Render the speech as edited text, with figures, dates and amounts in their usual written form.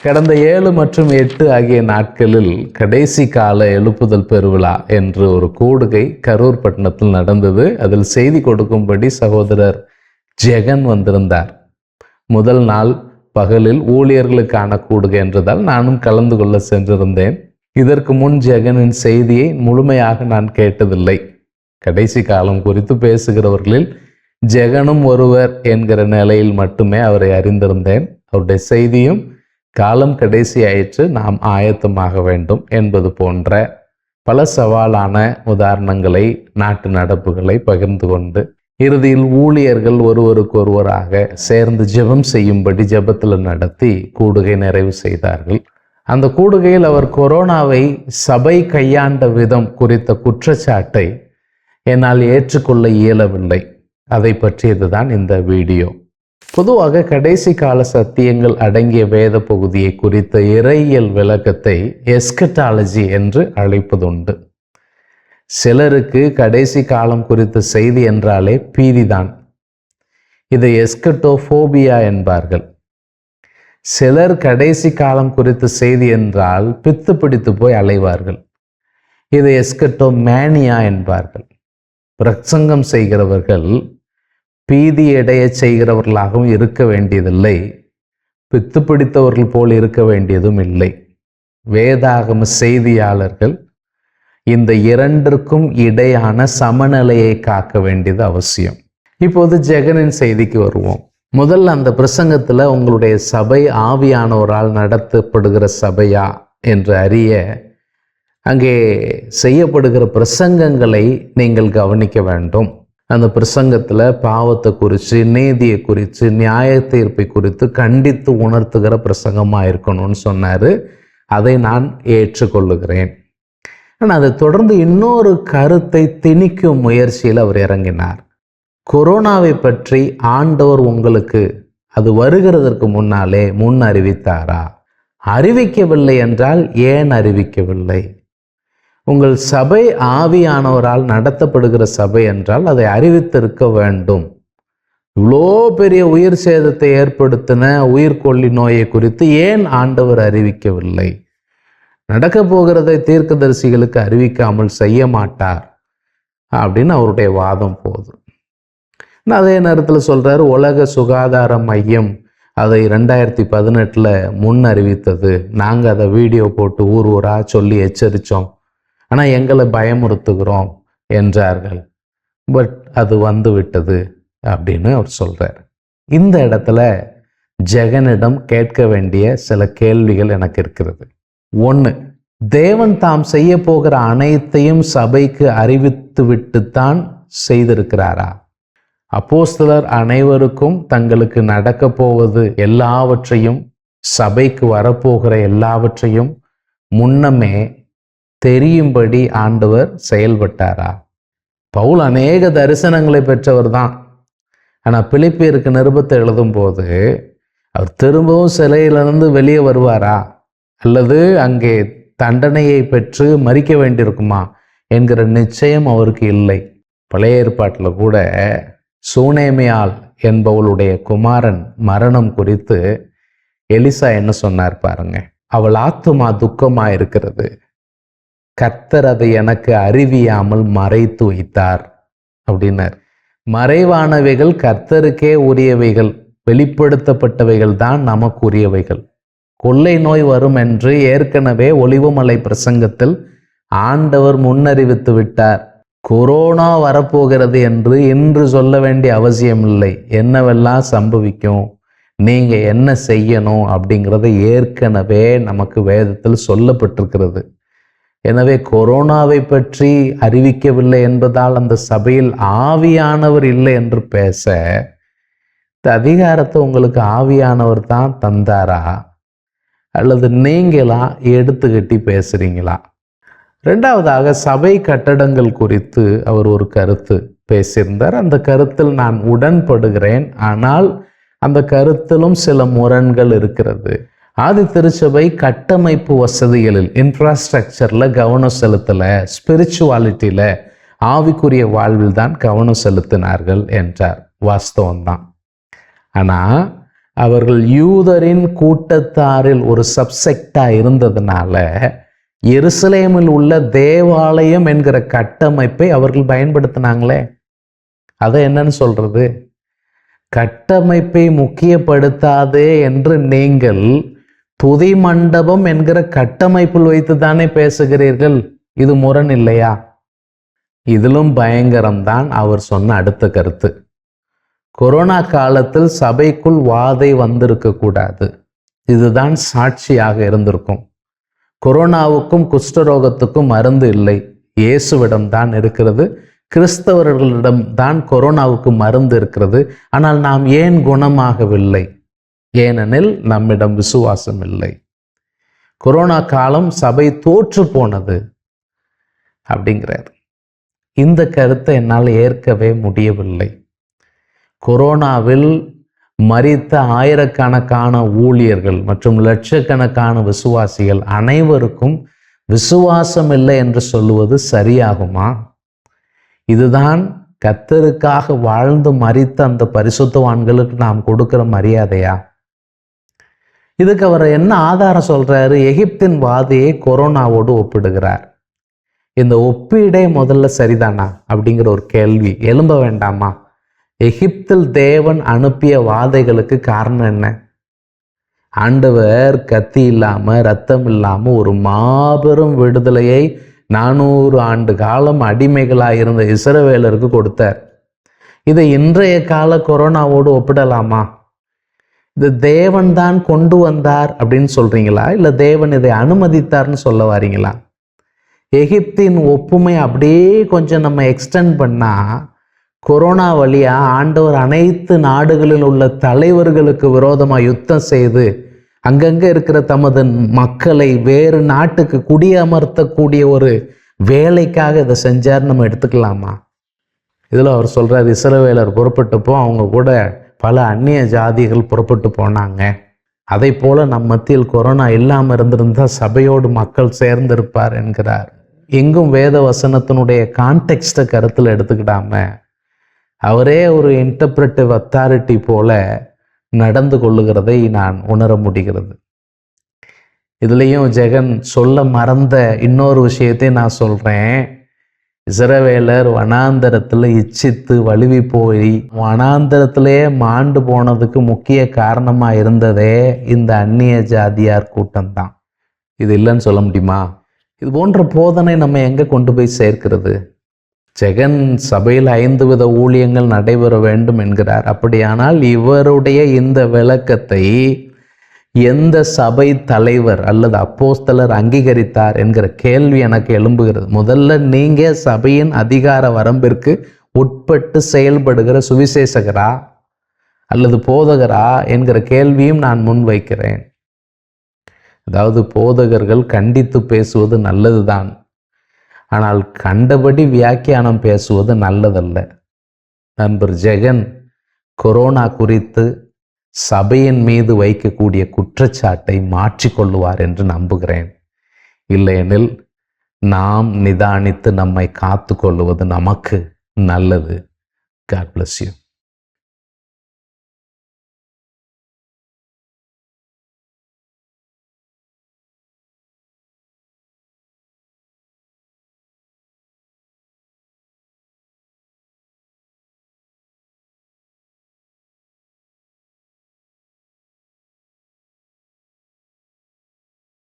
கடந்த 7 மற்றும் 8 ஆகிய நாட்களில் கடைசி கால எழுப்புதல் பெருவிழா என்று ஒரு கூடுகை கரூர் பட்டணத்தில் நடந்தது. அதில் செய்தி கொடுக்கும்படி சகோதரர் ஜெகன் வந்திருந்தார். முதல் நாள் பகலில் ஊழியர்களுக்கான கூடுகை என்றதால் நானும் கலந்து கொள்ள சென்றிருந்தேன். இதற்கு முன் ஜெகனின் செய்தியை முழுமையாக நான் கேட்டதில்லை. கடைசி காலம் குறித்து பேசுகிறவர்களில் ஜெகனும் ஒருவர் என்கிற நிலையில் மட்டுமே அவரை அறிந்திருந்தேன். அவருடைய செய்தியும் காலம் கடைசி ஆயிற்று, நாம் ஆயத்தமாக வேண்டும் என்பது போன்ற பல சவாலான உதாரணங்களை, நாட்டு நடப்புகளை பகிர்ந்து கொண்டு இறுதியில் ஊழியர்கள் ஒருவருக்கொருவராக சேர்ந்து ஜெபம் செய்யும்படி ஜெபத்தில் நடத்தி கூடுகை நிறைவு செய்தார்கள். அந்த கூடுகையில் அவர் கொரோனாவை சபை கையாண்ட விதம் குறித்த குற்றச்சாட்டை என்னால் ஏற்றுக்கொள்ள இயலவில்லை. அதை பற்றியதுதான் இந்த வீடியோ. பொதுவாக கடைசி கால சத்தியங்கள் அடங்கிய வேத பகுதியை குறித்த இறையியல் விளக்கத்தை எஸ்கட்டாலஜி என்று அழைப்பதுண்டு. சிலருக்கு கடைசி காலம் குறித்த செய்தி என்றாலே பீதிதான். இதை எஸ்கட்டோபோபியா என்பார்கள். சிலர் கடைசி காலம் குறித்த செய்தி என்றால் பித்து பிடித்து போய் அலைவார்கள். இதை எஸ்கட்டோமேனியா என்பார்கள். பிரசங்கம் செய்கிறவர்கள் பீதி அடைய செய்கிறவர்களாகவும் இருக்க வேண்டியதில்லை, பித்து பிடித்தவர்கள் போல் இருக்க வேண்டியதும் இல்லை. வேதாகம செய்தியாளர்கள் இந்த இரண்டிற்கும் இடையான சமநிலையை காக்க வேண்டியது அவசியம். இப்போது ஜெகனின் செய்திக்கு வருவோம். முதல்ல அந்த பிரசங்கத்தில் உங்களுடைய சபை ஆவியானவரால் நடத்தப்படுகிற சபையா என்று அறிய அங்கே செய்யப்படுகிற பிரசங்கங்களை நீங்கள் கவனிக்க வேண்டும். அந்த பிரசங்கத்தில் பாவத்தை குறித்து, நீதியை குறித்து, நியாய தீர்ப்பை குறித்து கண்டித்து உணர்த்துகிற பிரசங்கமாக இருக்கணும்னு சொன்னார். அதை நான் ஏற்றுக்கொள்ளுகிறேன். ஆனால் அதை தொடர்ந்து இன்னொரு கருத்தை திணிக்கும் முயற்சியில் அவர் இறங்கினார். கொரோனாவை பற்றி ஆண்டவர் உங்களுக்கு அது வருகிறதற்கு முன்னாலே முன் அறிவித்தாரா? அறிவிக்கவில்லை என்றால் ஏன் அறிவிக்கவில்லை? உங்கள் சபை ஆவியானவரால் நடத்தப்படுகிற சபை என்றால் அதை அறிவித்திருக்க வேண்டும். இவ்வளோ பெரிய உயிர் சேதத்தை ஏற்படுத்தின உயிர்கொல்லி நோயை குறித்து ஏன் ஆண்டவர் அறிவிக்கவில்லை? நடக்க போகிறதை தீர்க்கதரிசிகளுக்கு அறிவிக்காமல் செய்ய மாட்டார் அப்படின்னு அவருடைய வாதம் போகுது. அதே நேரத்தில் சொல்றாரு, உலக சுகாதார மையம் அதை 2018 முன் அறிவித்தது. நாங்கள் அதை வீடியோ போட்டு ஊர் ஊராக சொல்லி எச்சரித்தோம், ஆனால் எங்களை பயமுறுத்துகிறோம் என்றார்கள். பட் அது வந்து விட்டது அப்படின்னு அவர் சொல்றார். இந்த இடத்துல ஜெகனிடம் கேட்க வேண்டிய சில கேள்விகள் எனக்கு இருக்கிறது. 1, தேவன் தாம் செய்ய போகிற அனைத்தையும் சபைக்கு அறிவித்து விட்டுத்தான் செய்திருக்கிறாரா? அப்போஸ்தலர் அனைவருக்கும் தங்களுக்கு நடக்க போவது எல்லாவற்றையும், சபைக்கு வரப்போகிற எல்லாவற்றையும் முன்னமே தெரியும்படி ஆண்டவர் செயல்பட்டாரா? பவுல் அநேக தரிசனங்களை பெற்றவர் தான். ஆனால் பிலிப்பியருக்கு நிருபத்தை எழுதும் போது அவர் திரும்பவும் சிலையிலிருந்து வெளியே வருவாரா, அல்லது அங்கே தண்டனையை பெற்று மறிக்க வேண்டியிருக்குமா என்கிற நிச்சயம் அவருக்கு இல்லை. பழைய ஏற்பாட்டில் கூட சூனேமியால் என்பவளுடைய குமாரன் மரணம் குறித்து எலிசா என்ன சொன்னார் பாருங்க. அவள் ஆத்துமா துக்கமாக இருக்கிறது, கர்த்தர் அதை எனக்கு அறிவியாமல் மறைத்து வைத்தார் அப்படின்னார். மறைவானவைகள் கர்த்தருக்கே உரியவைகள், வெளிப்படுத்தப்பட்டவைகள் தான் நமக்கு உரியவைகள். கொள்ளை நோய் வரும் என்று ஏற்கனவே ஒலிவமலை பிரசங்கத்தில் ஆண்டவர் முன்னறிவித்து விட்டார். கொரோனா வரப்போகிறது என்று இன்று சொல்ல வேண்டிய அவசியம் இல்லை. என்னவெல்லாம் சம்பவிக்கும், நீங்க என்ன செய்யணும் அப்படிங்கிறத ஏற்கனவே நமக்கு வேதத்தில் சொல்லப்பட்டிருக்கிறது. எனவே கொரோனாவை பற்றி அறிவிக்கவில்லை என்பதால் அந்த சபையில் ஆவியானவர் இல்லை என்று பேச, இந்த அதிகாரத்தை உங்களுக்கு ஆவியானவர் தான் தந்தாரா, அல்லது நீங்களா எடுத்துக்கட்டி பேசுறீங்களா? 2வதாக சபை கட்டடங்கள் குறித்து அவர் ஒரு கருத்து பேசியிருந்தார். அந்த கருத்தில் நான் உடன்படுகிறேன். ஆனால் அந்த கருத்திலும் சில முரண்கள் இருக்கிறது. ஆதி திருச்சபை கட்டமைப்பு வசதிகளில், இன்ஃப்ராஸ்ட்ரக்சரில் கவனம் செலுத்தலை, ஸ்பிரிச்சுவாலிட்டியில், ஆவிக்குரிய வாழ்வில் தான் கவனம் செலுத்தினார்கள் என்றார். வாஸ்தவம்தான். ஆனால் அவர்கள் யூதரின் கூட்டத்தாரில் ஒரு சப்செக்டா இருந்ததுனால எருசலேமில் உள்ள தேவாலயம் என்கிற கட்டமைப்பை அவர்கள் பயன்படுத்தினாங்களே. அதை என்னன்னு சொல்றது? கட்டமைப்பை முக்கியப்படுத்தாதே என்று நீங்கள் துதி மண்டபம் என்கிற கட்டமைப்பில் வைத்து தானே பேசுகிறீர்கள். இது முரண் இல்லையா? இதிலும் பயங்கரம்தான் அவர் சொன்ன அடுத்த கருத்து. கொரோனா காலத்தில் சபைக்குள் வாதை வந்திருக்க கூடாது. இதுதான் சாட்சியாக இருந்திருக்கும். கொரோனாவுக்கும் குஷ்டரோகத்துக்கும் மருந்து இல்லை, இயேசுவிடம் தான் இருக்கிறது. கிறிஸ்தவர்களிடம் தான் கொரோனாவுக்கு மருந்து இருக்கிறது. ஆனால் நாம் ஏன் குணமாகவில்லை? ஏனெனில் நம்மிடம் விசுவாசம் இல்லை. கொரோனா காலம் சபை தோற்று போனது அப்படிங்கிறார். இந்த கருத்தை என்னால் ஏற்கவே முடியவில்லை. கொரோனாவில் மரித்த ஆயிரக்கணக்கான ஊழியர்கள் மற்றும் லட்சக்கணக்கான விசுவாசிகள் அனைவருக்கும் விசுவாசம் இல்லை என்று சொல்லுவது சரியாகுமா? இதுதான் கர்த்தருக்காக வாழ்ந்து மரித்த அந்த பரிசுத்தவான்களுக்கு நாம் கொடுக்கிற மரியாதையா? இதுக்கு அவர் என்ன ஆதாரம் சொல்றாரு? எகிப்தின் வாதையை கொரோனாவோடு ஒப்பிடுகிறார். இந்த ஒப்பீடே முதல்ல சரிதானா அப்படிங்கிற ஒரு கேள்வி எழும்ப வேண்டாமா? எகிப்தில் தேவன் அனுப்பிய வாதைகளுக்கு காரணம் என்ன? ஆண்டவர் கத்தி இல்லாம ரத்தம் இல்லாம ஒரு மாபெரும் விடுதலையை 400 ஆண்டு காலம் அடிமைகளாயிருந்த இஸ்ரவேலருக்கு கொடுத்தார். இதை இன்றைய கால கொரோனாவோடு ஒப்பிடலாமா? இது தேவன் தான் கொண்டு வந்தார் அப்படின்னு சொல்றீங்களா, இல்லை தேவன் இதை அனுமதித்தார்னு சொல்ல வாரீங்களா? எகிப்தின் ஒப்புமை அப்படியே கொஞ்சம் நம்ம எக்ஸ்டெண்ட் பண்ணா, கொரோனா வழியா ஆண்டவர் அனைத்து நாடுகளில் உள்ள தலைவர்களுக்கு விரோதமாக யுத்தம் செய்து அங்கங்க இருக்கிற தமது மக்களை வேறு நாட்டுக்கு குடியமர்த்தக்கூடிய ஒரு வேலைக்காக இதை செஞ்சார் நம்ம எடுத்துக்கலாமா? இதில் அவர் சொல்றார், இஸ்ரவேலர் புறப்பட்டப்போ அவங்க கூட பல அந்நிய ஜாதிகள் புறப்பட்டு போனாங்க. அதை போல நம் மத்தியில் கொரோனா இல்லாமல் இருந்திருந்தா சபையோடு மக்கள் சேர்ந்திருப்பார் என்கிறார். எங்கும் வேத வசனத்தினுடைய கான்டெக்ஸ்டை கருத்தில் எடுத்துக்கிடாம அவரே ஒரு இன்டர்பிரட்டிவ் அத்தாரிட்டி போல நடந்து கொள்ளுகிறதை நான் உணர முடிகிறது. இதுலேயும் ஜெகன் சொல்ல மறந்த இன்னொரு விஷயத்தை நான் சொல்கிறேன். இஸ்ரவேலர் வனாந்தரத்தில் இச்சித்து வழுவி போய் வனாந்தரத்திலே மாண்டு போனதுக்கு முக்கிய காரணமாக இருந்ததே இந்த அந்நிய ஜாதியார் கூட்டம்தான். இது இல்லைன்னு சொல்ல முடியுமா? இது போன்ற போதனை நம்ம எங்கே கொண்டு போய் சேர்க்கிறது? ஜெகன் சபையில் 5 வித ஊழியங்கள் நடைபெற வேண்டும் என்கிறார். அப்படியானால் இவருடைய இந்த விளக்கத்தை எந்த சபை தலைவர் அல்லது அப்போஸ்தலர் அங்கீகரித்தார் என்கிற கேள்வி எனக்கு எழும்புகிறது. முதல்ல நீங்க சபையின் அதிகார வரம்பிற்கு உட்பட்டு செயல்படுகிற சுவிசேஷகரா அல்லது போதகரா என்கிற கேள்வியும் நான் முன்வைக்கிறேன். அதாவது போதகர்கள் கண்டித்து பேசுவது நல்லதுதான், ஆனால் கண்டபடி வியாக்கியானம் பேசுவது நல்லதல்ல. நண்பர் ஜெகன் கொரோனா குறித்து சபையின் மீது வைக்கக்கூடிய குற்றச்சாட்டை மாற்றிக்கொள்ளுவார் என்று நம்புகிறேன். இல்லையெனில் நாம் நிதானித்து நம்மை காத்து கொள்வது நமக்கு நல்லது. God bless you.